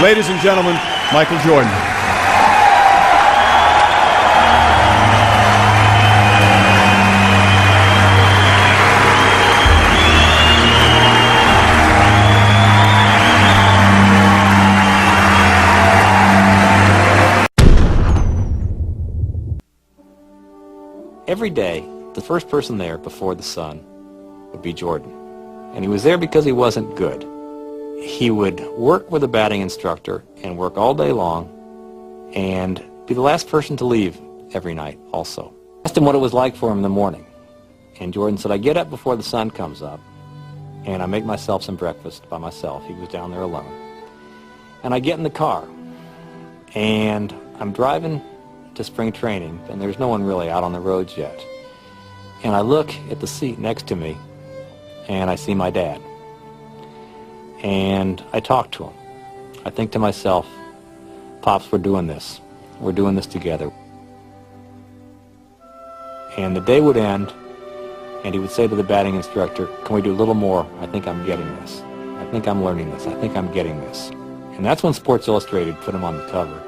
Ladies and gentlemen, Michael Jordan. Every day, the first person there before the sun would be Jordan. And he was there because he wasn't good. He would work with a batting instructor and work all day long and be the last person to leave every night also. I asked him what it was like for him in the morning. And Jordan said, I get up before the sun comes up and I make myself some breakfast by myself. He was down there alone. And I get in the car and I'm driving to spring training, and there's no one really out on the roads yet. And I look at the seat next to me, and I see my dad. And I talk to him. I think to myself, Pops, we're doing this. We're doing this together. And the day would end, and he would say to the batting instructor, can we do a little more? I think I'm getting this. I think I'm learning this. I think I'm getting this. And that's when Sports Illustrated put him on the cover,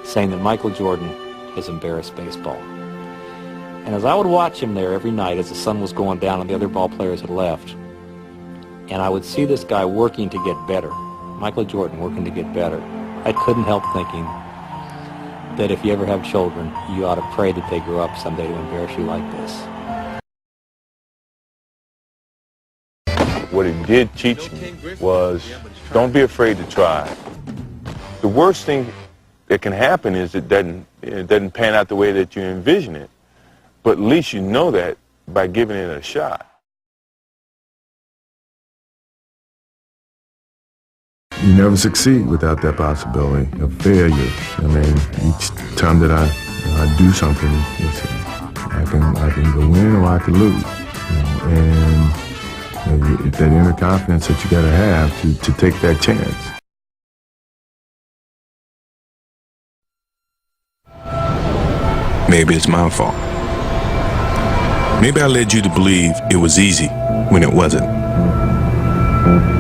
saying that Michael Jordan has embarrassed baseball. And as I would watch him there every night as the sun was going down and the other ball players had left, and I would see this guy working to get better, Michael Jordan working to get better, I couldn't help thinking that if you ever have children, you ought to pray that they grow up someday to embarrass you like this. What it did teach me was don't be afraid to try. The worst thing that can happen is it doesn't pan out the way that you envision it. But at least you know that by giving it a shot. You never succeed without that possibility of failure. I mean, each time that I do something, I can go win or I can lose. And that inner confidence that you got to have to take that chance. Maybe it's my fault. Maybe I led you to believe it was easy when it wasn't.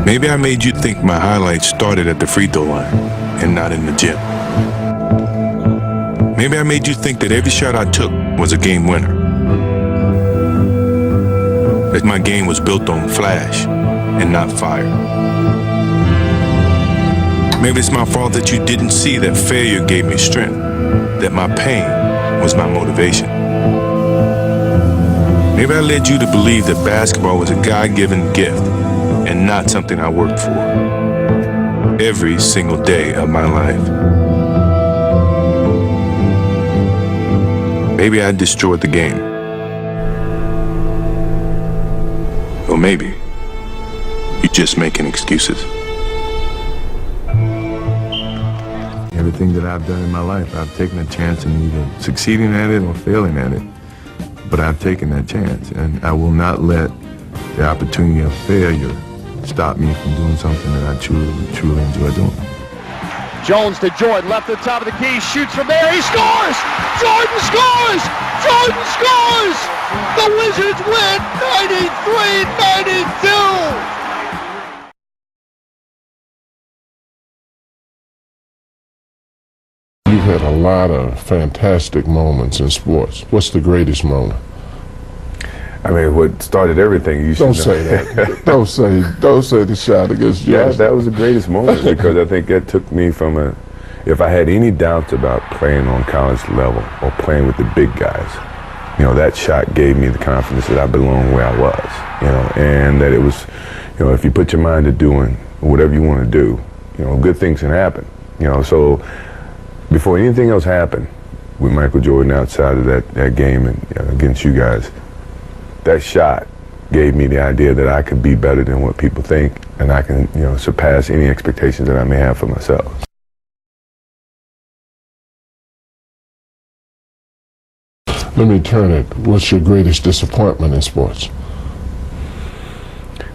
Maybe I made you think my highlights started at the free throw line and not in the gym. Maybe I made you think that every shot I took was a game winner. That my game was built on flash and not fire. Maybe it's my fault that you didn't see that failure gave me strength, that my pain was my motivation. Maybe I led you to believe that basketball was a God-given gift and not something I worked for every single day of my life. Maybe I destroyed the game. Or maybe you're just making excuses. Everything that I've done in my life, I've taken a chance in either succeeding at it or failing at it. But I've taken that chance, and I will not let the opportunity of failure stop me from doing something that I truly enjoy doing. Jones to Jordan, left at the top of the key, shoots from there, he scores! Jordan scores! Jordan scores! The Wizards win 93-92! You've had a lot of fantastic moments in sports. What's the greatest moment? I mean, what started everything, you should Don't say that. Don't say the shot against Jordan. Yeah, that was the greatest moment because I think that took me from if I had any doubts about playing on college level or playing with the big guys, that shot gave me the confidence that I belonged where I was, and that it was, if you put your mind to doing whatever you want to do, good things can happen, so before anything else happened with Michael Jordan outside of that game and against you guys, that shot gave me the idea that I could be better than what people think, and I can, surpass any expectations that I may have for myself. Let me turn it. What's your greatest disappointment in sports?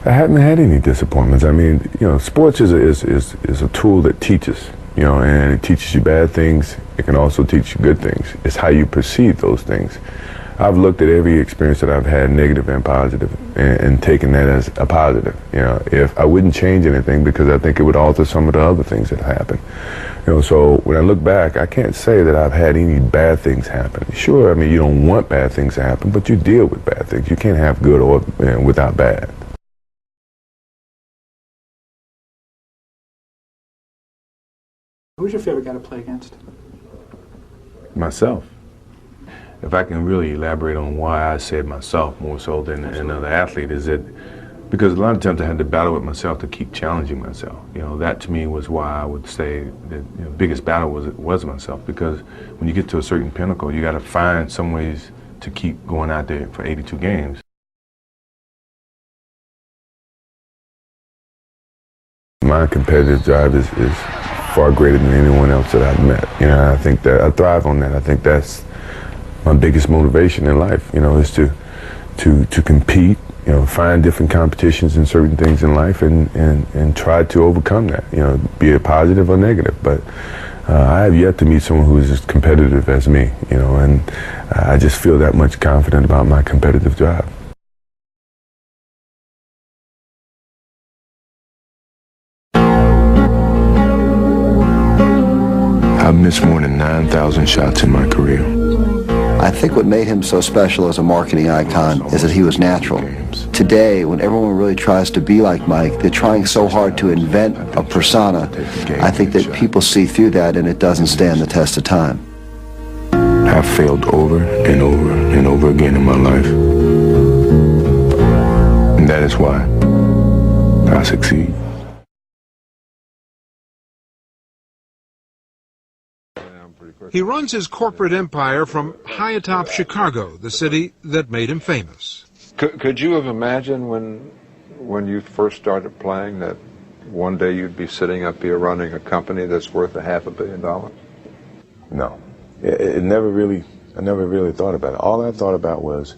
I haven't had any disappointments. I mean, sports is a tool that teaches, and it teaches you bad things. It can also teach you good things. It's how you perceive those things. I've looked at every experience that I've had, negative and positive, and taken that as a positive. You know, if I wouldn't change anything because I think it would alter some of the other things that happened. You know, so when I look back, I can't say that I've had any bad things happen. Sure, I mean, you don't want bad things to happen, but you deal with bad things. You can't have good or without bad. Who's your favorite guy to play against? Myself. If I can really elaborate on why I said myself more so than another athlete, is that because a lot of times I had to battle with myself to keep challenging myself. You know, that to me was why I would say that the biggest battle was myself, because when you get to a certain pinnacle, you got to find some ways to keep going out there for 82 games. My competitive drive is far greater than anyone else that I've met. You know, I think that I thrive on that. I think that's my biggest motivation in life, you know, is to compete, you know, find different competitions in certain things in life and try to overcome that, you know, be it positive or negative. But I have yet to meet someone who is as competitive as me, you know, and I just feel that much confident about my competitive drive. I've missed more than 9,000 shots in my career. I think what made him so special as a marketing icon is that he was natural. Today, when everyone really tries to be like Mike, they're trying so hard to invent a persona. I think that people see through that and it doesn't stand the test of time. I've failed over and over and over again in my life. And that is why I succeed. He runs his corporate empire from high atop Chicago, the city that made him famous. Could you have imagined when you first started playing that one day you'd be sitting up here running a company that's worth $500 million? No, I never really thought about it. All I thought about was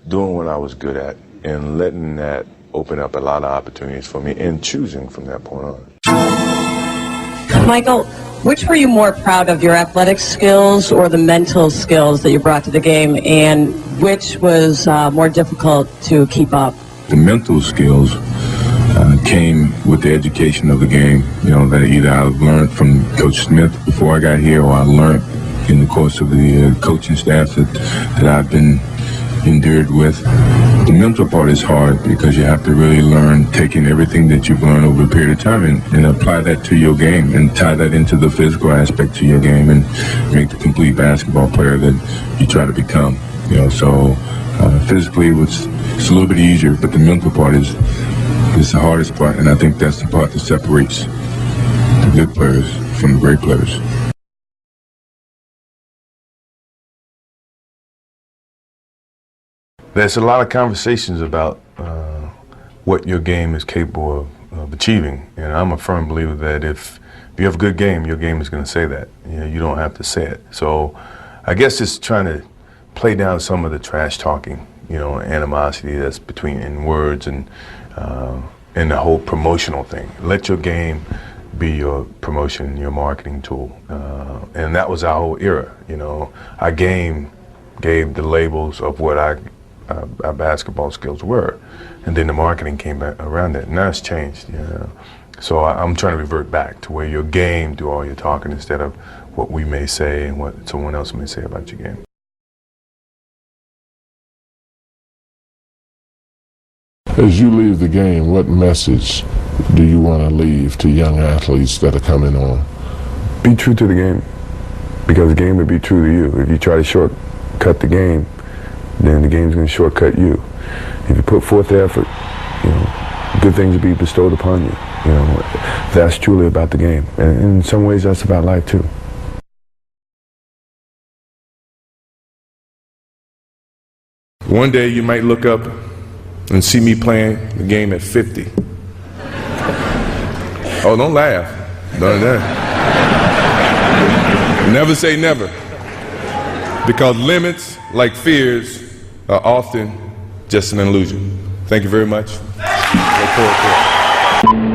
doing what I was good at and letting that open up a lot of opportunities for me and choosing from that point on. Michael, which were you more proud of, your athletic skills or the mental skills that you brought to the game, and which was more difficult to keep up? The mental skills came with the education of the game, you know, that either I've learned from Coach Smith before I got here, or I learned in the course of the coaching staff that I've been endured with. The mental part is hard because you have to really learn, taking everything that you've learned over a period of time and apply that to your game and tie that into the physical aspect to your game and make the complete basketball player that you try to become. You know, so physically it's a little bit easier, but the mental part is the hardest part, and I think that's the part that separates the good players from the great players. There's a lot of conversations about what your game is capable of achieving, and I'm a firm believer that if you have a good game, your game is going to say that. You know, you don't have to say it. So I guess it's trying to play down some of the trash talking, you know, animosity that's in words and the whole promotional thing. Let your game be your promotion, your marketing tool, and that was our whole era. You know, our game gave the labels of what our basketball skills were, and then the marketing came back around that. Now it's changed, you know. So I'm trying to revert back to where your game do all your talking instead of what we may say and what someone else may say about your game. As you leave the game, what message do you want to leave to young athletes that are coming on? Be true to the game, because the game will be true to you. If you try to shortcut the game, then the game's going to shortcut you. If you put forth the effort, you know, good things will be bestowed upon you. You know, that's truly about the game. And in some ways, that's about life too. One day you might look up and see me playing the game at 50. Oh, don't laugh. Don't that. Never say never. Because limits, like fears, are often just an illusion. Thank you very much. Look forward to it.